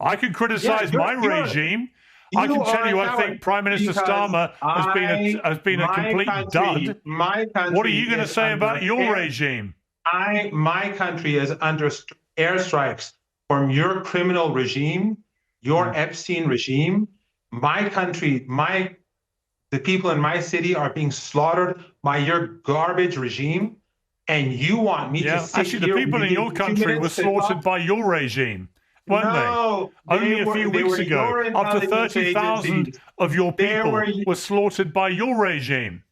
I can criticize my regime. I can tell you, I think Prime Minister Starmer has been a complete dud. What are you going to say about your regime? My country is under airstrikes from your criminal regime, your Epstein regime. My country, the people in my city are being slaughtered by your garbage regime, and you want me to sit actually, here? The people in your country were slaughtered by your regime, weren't they? Only a few weeks ago, up to 30,000 of your people were slaughtered by your regime,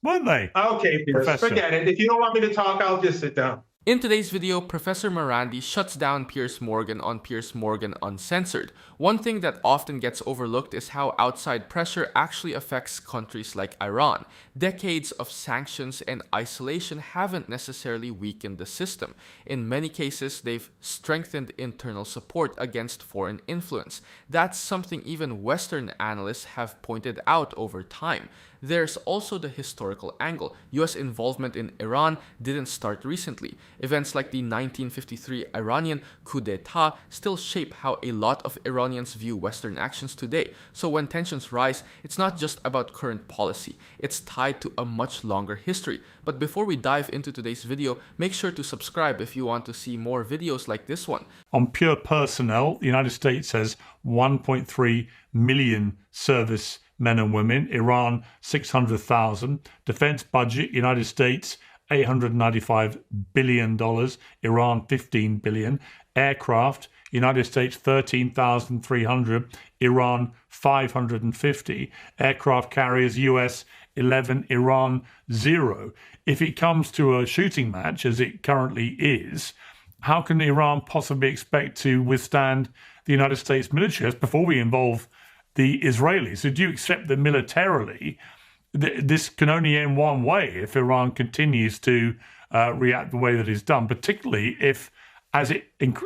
weren't they? Okay, Piers, forget it. If you don't want me to talk, I'll just sit down. In today's video, Professor Marandi shuts down Piers Morgan on Piers Morgan Uncensored. One thing that often gets overlooked is how outside pressure actually affects countries like Iran. Decades of sanctions and isolation haven't necessarily weakened the system. In many cases, they've strengthened internal support against foreign influence. That's something even Western analysts have pointed out over time. There's also the historical angle. US involvement in Iran didn't start recently. Events like the 1953 Iranian coup d'etat still shape how a lot of Iranians view Western actions today. So when tensions rise, it's not just about current policy. It's tied to a much longer history. But before we dive into today's video, make sure to subscribe if you want to see more videos like this one. On pure personnel, the United States has 1.3 million service men and women. Iran, 600,000. Defense budget, United States, $895 billion. Iran, $15 billion. Aircraft, United States, 13,300. Iran, 550. Aircraft carriers, US, 11. Iran, 0. If it comes to a shooting match, as it currently is, how can Iran possibly expect to withstand the United States military? That's before we involve the Israelis. So do you accept that militarily this can only end one way if Iran continues to react the way that it's done, particularly if, as it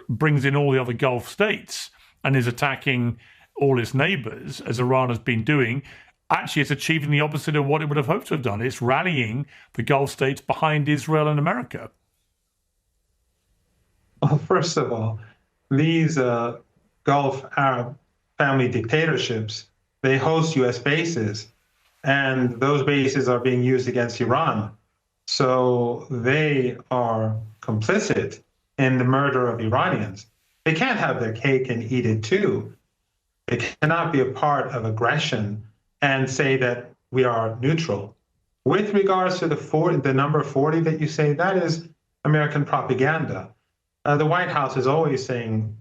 brings in all the other Gulf states and is attacking all its neighbors, as Iran has been doing, actually it's achieving the opposite of what it would have hoped to have done. It's rallying the Gulf states behind Israel and America. Well, first of all, these Gulf Arab family dictatorships, they host U.S. bases, and those bases are being used against Iran. So they are complicit in the murder of Iranians. They can't have their cake and eat it too. They cannot be a part of aggression and say that we are neutral. With regards to the number 40 that you say, that is American propaganda. The White House is always saying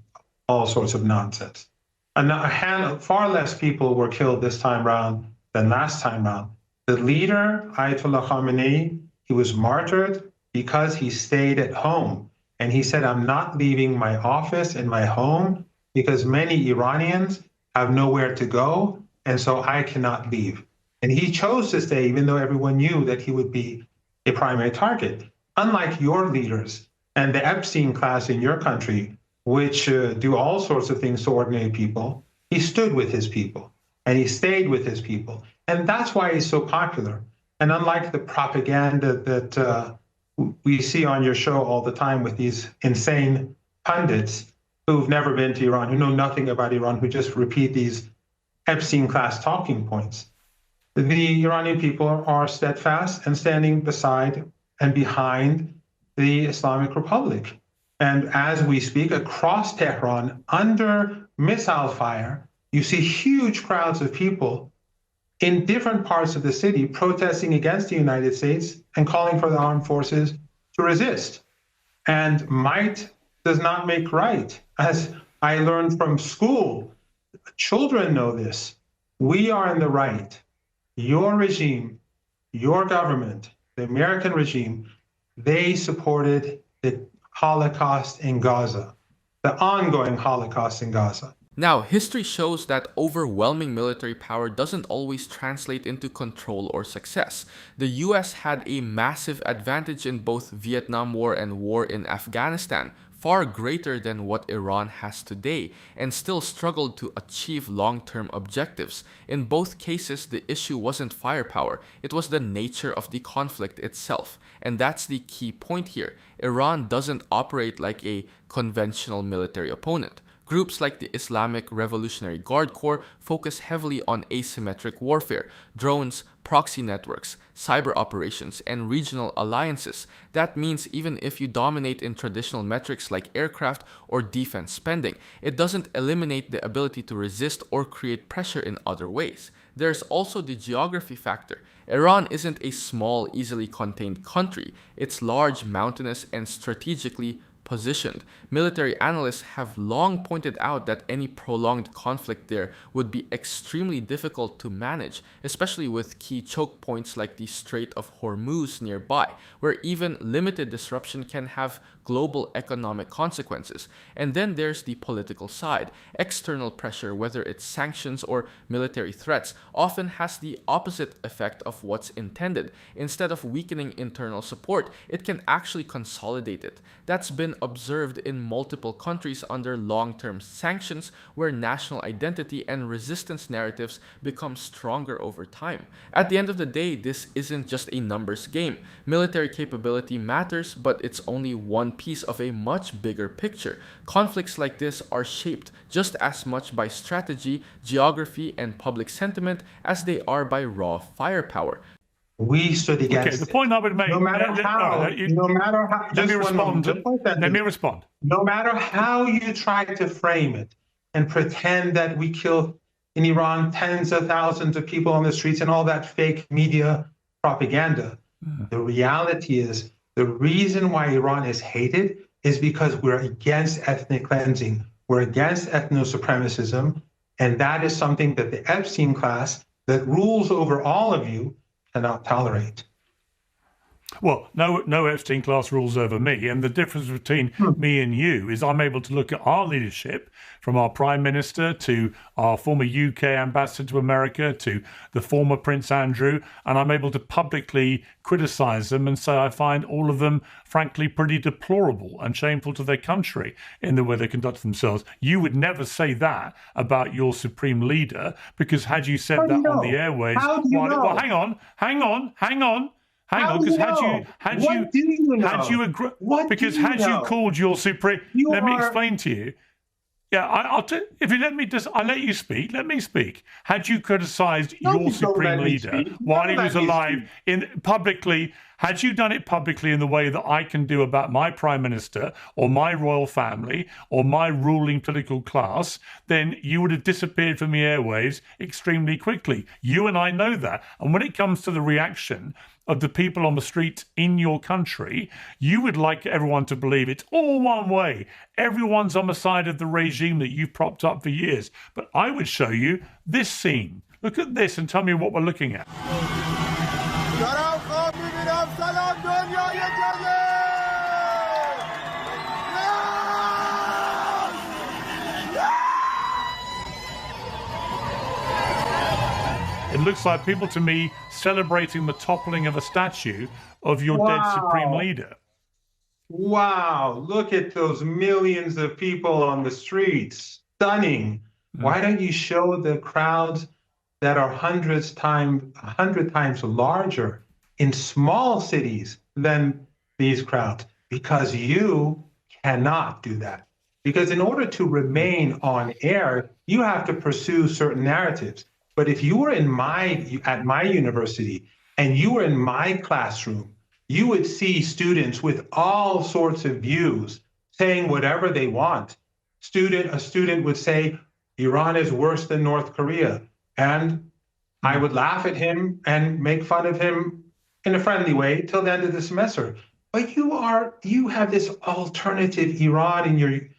all sorts of nonsense. Far less people were killed this time round than last time round. The leader, Ayatollah Khamenei, he was martyred because he stayed at home. And he said, I'm not leaving my office and my home because many Iranians have nowhere to go, and so I cannot leave. And he chose to stay, even though everyone knew that he would be a primary target. Unlike your leaders and the Epstein class in your country, which do all sorts of things to ordinary people, he stood with his people and he stayed with his people. And that's why he's so popular. And unlike the propaganda that we see on your show all the time with these insane pundits who've never been to Iran, who know nothing about Iran, who just repeat these Epstein class talking points, the Iranian people are steadfast and standing beside and behind the Islamic Republic. And as we speak, across Tehran, under missile fire, you see huge crowds of people in different parts of the city protesting against the United States and calling for the armed forces to resist. And might does not make right. As I learned from school, children know this. We are in the right. Your regime, your government, the American regime, they supported the Holocaust in Gaza, the ongoing Holocaust in Gaza. Now, history shows that overwhelming military power doesn't always translate into control or success. The US had a massive advantage in both Vietnam War and war in Afghanistan, far greater than what Iran has today, and still struggled to achieve long-term objectives. In both cases, the issue wasn't firepower, it was the nature of the conflict itself. And that's the key point here. Iran doesn't operate like a conventional military opponent. Groups like the Islamic Revolutionary Guard Corps focus heavily on asymmetric warfare, drones, proxy networks, cyber operations, and regional alliances. That means even if you dominate in traditional metrics like aircraft or defense spending, it doesn't eliminate the ability to resist or create pressure in other ways. There's also the geography factor. Iran isn't a small, easily contained country. It's large, mountainous, and strategically positioned. Military analysts have long pointed out that any prolonged conflict there would be extremely difficult to manage, especially with key choke points like the Strait of Hormuz nearby, where even limited disruption can have global economic consequences. And then there's the political side. External pressure, whether it's sanctions or military threats, often has the opposite effect of what's intended. Instead of weakening internal support, it can actually consolidate it. That's been observed in multiple countries under long-term sanctions, where national identity and resistance narratives become stronger over time. At the end of the day, this isn't just a numbers game. Military capability matters, but it's only one piece of a much bigger picture. Conflicts like this are shaped just as much by strategy, geography, and public sentiment as they are by raw firepower. We stood against Okay, the point I would make. no matter how. Let me respond. Let me respond. No matter how you try to frame it and pretend that we kill in Iran tens of thousands of people on the streets and all that fake media propaganda, the reality is the reason why Iran is hated is because we're against ethnic cleansing. We're against ethno-supremacism, and that is something that the Epstein class that rules over all of you cannot tolerate. Well, no Epstein class rules over me. And the difference between me and you is I'm able to look at our leadership, from our Prime Minister to our former UK ambassador to America to the former Prince Andrew, and I'm able to publicly criticize them and say I find all of them, frankly, pretty deplorable and shameful to their country in the way they conduct themselves. You would never say that about your supreme leader, because had you said that on the airwaves, well, hang on. Because had you called your supreme, let me explain to you. Yeah, if you let you speak. Let me speak. Had you criticised your supreme leader while he was alive publicly, had you done it publicly in the way that I can do about my prime minister or my royal family or my ruling political class, then you would have disappeared from the airwaves extremely quickly. You and I know that. And when it comes to the reaction of the people on the streets in your country, you would like everyone to believe it's all one way. Everyone's on the side of the regime that you've propped up for years. But I would show you this scene. Look at this and tell me what we're looking at. It looks like people to me celebrating the toppling of a statue of your dead supreme leader. Wow, look at those millions of people on the streets. Stunning. Why don't you show the crowds that are 100 times larger in small cities than these crowds? Because you cannot do that. Because in order to remain on air, you have to pursue certain narratives. But if you were at my university and you were in my classroom, you would see students with all sorts of views saying whatever they want. A student would say, Iran is worse than North Korea. And I would laugh at him and make fun of him in a friendly way till the end of the semester. But you have this alternative Iran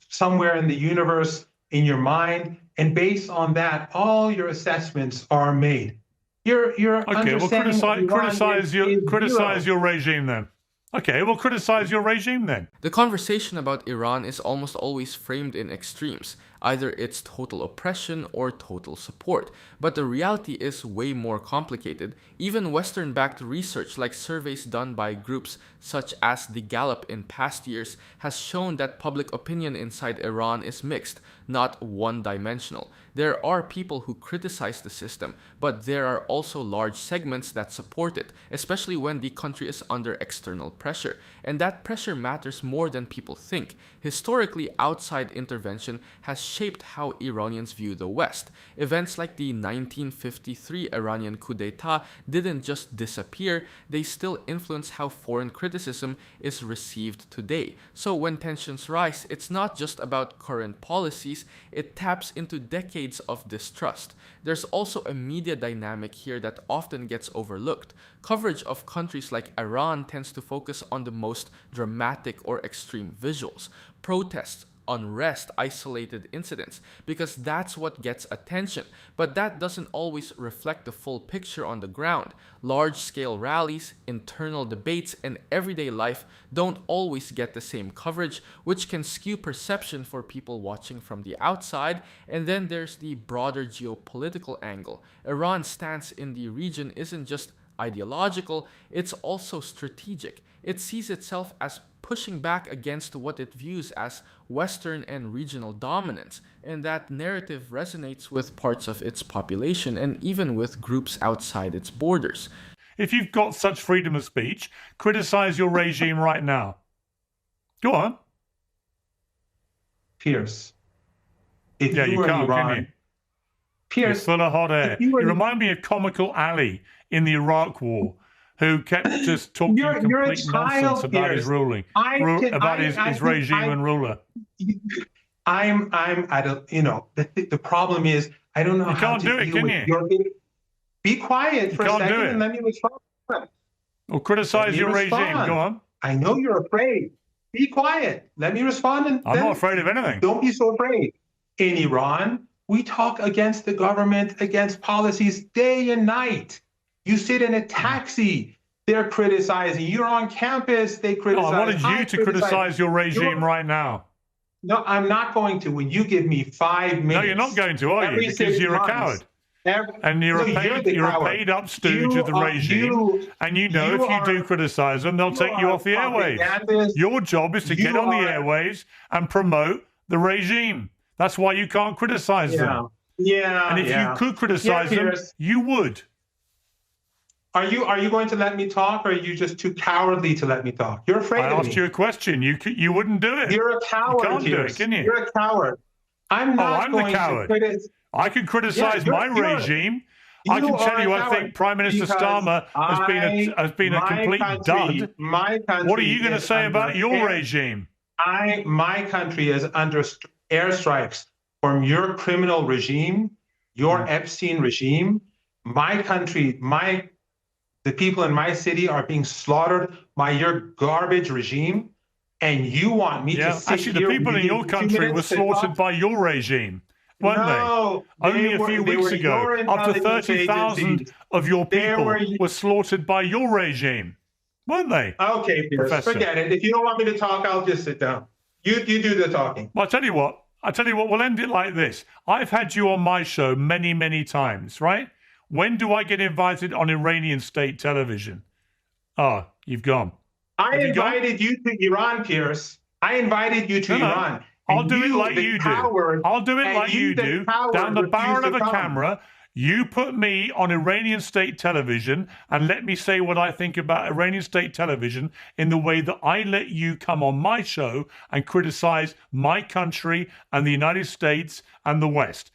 somewhere in the universe in your mind. And based on that, all your assessments are made. Okay, well, criticize your regime then. Okay, well, criticize your regime then. The conversation about Iran is almost always framed in extremes. Either it's total oppression or total support. But the reality is way more complicated. Even Western-backed research, like surveys done by groups such as the Gallup in past years, has shown that public opinion inside Iran is mixed. not one-dimensional. There are people who criticize the system, but there are also large segments that support it, especially when the country is under external pressure. And that pressure matters more than people think. Historically, outside intervention has shaped how Iranians view the West. Events like the 1953 Iranian coup d'etat didn't just disappear, they still influence how foreign criticism is received today. So when tensions rise, it's not just about current policies, it taps into decades of distrust. There's also a media dynamic here that often gets overlooked. Coverage of countries like Iran tends to focus on the most dramatic or extreme visuals, protests, unrest, isolated incidents, because that's what gets attention. But that doesn't always reflect the full picture on the ground. Large-scale rallies, internal debates, and everyday life don't always get the same coverage, which can skew perception for people watching from the outside. And then there's the broader geopolitical angle. Iran's stance in the region isn't just ideological, it's also strategic. It sees itself as pushing back against what it views as Western and regional dominance, and that narrative resonates with parts of its population and even with groups outside its borders. If you've got such freedom of speech, criticize your regime right now. Go on. Piers, if Yeah, you were can't, Iran, can you? Piers, You're full of hot air. you You were- remind me of Comical Ali in the Iraq War, who kept just talking You're a complete child, nonsense about his Piers. ruling, his regime and ruler. I'm at a, the problem is, I don't know You how can't to do it, deal can with you? your. Be quiet for a can't do second it. and let me respond. Or criticize Let me your regime. respond. Go on. I know you're afraid. Be quiet. Let me respond. And I'm then not afraid of anything. don't be so afraid. In Iran, we talk against the government, against policies day and night. You sit in a taxi, they're criticizing. You're on campus, they Oh, criticize. I wanted you to criticize your regime right now. No, I'm not going to. When you give me 5 minutes. No, you're not going to, are you? every Because 6 you're a months, coward. And You're a paid up stooge of the regime. And you know if you do criticize them, they'll take you off the airwaves. Your job is to get on the airwaves and promote the regime. That's why you can't criticize them. Yeah. And if you could criticize them, you would. Are you going to let me talk, or are you just too cowardly to let me talk? You're afraid of me. I asked you a question. You wouldn't do it. You're a coward. You can't do it, can you? You're a coward. I'm not going the coward. to criticize. I can criticize my regime. I can tell you, I think Prime Minister Starmer has been a complete dud. My country. What are you going to say about your regime? My country is under airstrikes from your criminal regime, your Epstein regime. My country, the people in my city are being slaughtered by your garbage regime, and you want me to sit actually, here? the people in your country were slaughtered by your regime, weren't they? Only a few weeks ago, up to 30,000 of your people were slaughtered by your regime, weren't they? Okay, Piers, forget it. If you don't want me to talk, I'll just sit down. You do the talking. Well, I tell you what, we'll end it like this. I've had you on my show many, many times, right? When do I get invited on Iranian state television? Oh, you've gone. I invited you to Iran, Piers. I invited you to Iran. I'll do it like you do. I'll do it like you do. Down the barrel of a camera, you put me on Iranian state television and let me say what I think about Iranian state television in the way that I let you come on my show and criticize my country and the United States and the West.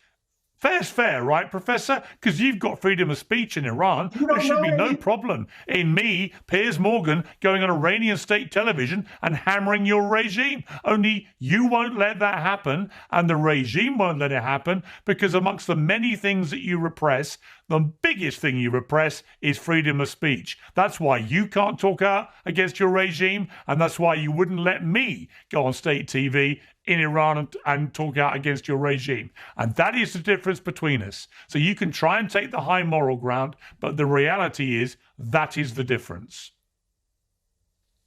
Fair's fair, right, Professor? Because you've got freedom of speech in Iran. There should be no problem in me, Piers Morgan, going on Iranian state television and hammering your regime. Only you won't let that happen, and the regime won't let it happen, because amongst the many things that you repress, the biggest thing you repress is freedom of speech. That's why you can't talk out against your regime, and that's why you wouldn't let me go on state TV in Iran and talk out against your regime. And that is the difference between us. So you can try and take the high moral ground, but the reality is that is the difference.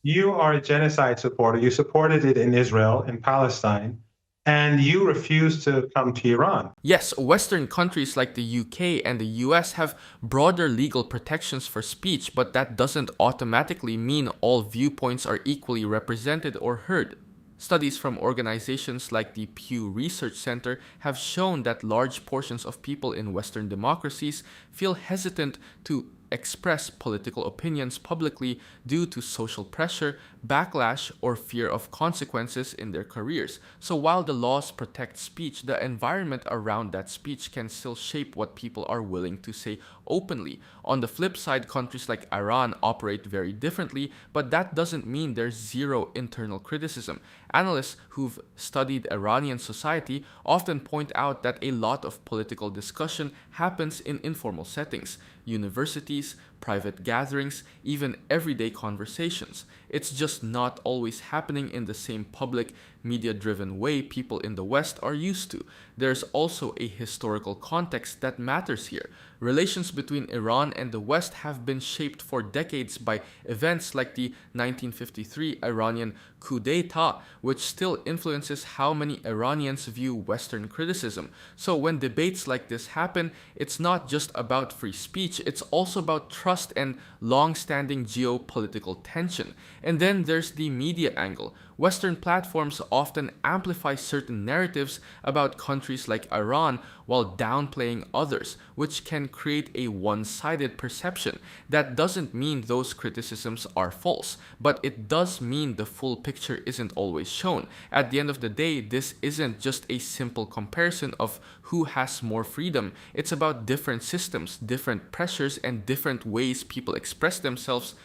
You are a genocide supporter. You supported it in Israel, in Palestine, and you refuse to come to Iran. Yes, Western countries like the UK and the US have broader legal protections for speech, but that doesn't automatically mean all viewpoints are equally represented or heard. Studies from organizations like the Pew Research Center have shown that large portions of people in Western democracies feel hesitant to express political opinions publicly due to social pressure, backlash, or fear of consequences in their careers. So while the laws protect speech, the environment around that speech can still shape what people are willing to say openly. On the flip side, countries like Iran operate very differently, but that doesn't mean there's zero internal criticism. Analysts who've studied Iranian society often point out that a lot of political discussion happens in informal settings, universities, private gatherings, even everyday conversations. It's just not always happening in the same public, media-driven way people in the West are used to. There's also a historical context that matters here. Relations between Iran and the West have been shaped for decades by events like the 1953 Iranian coup d'etat, which still influences how many Iranians view Western criticism. So when debates like this happen, it's not just about free speech, it's also about trust and long-standing geopolitical tension. And then there's the media angle. Western platforms often amplify certain narratives about countries like Iran while downplaying others, which can create a one-sided perception. That doesn't mean those criticisms are false, but it does mean the full picture isn't always shown. At the end of the day, this isn't just a simple comparison of who has more freedom. It's about different systems, different pressures, and different ways people express themselves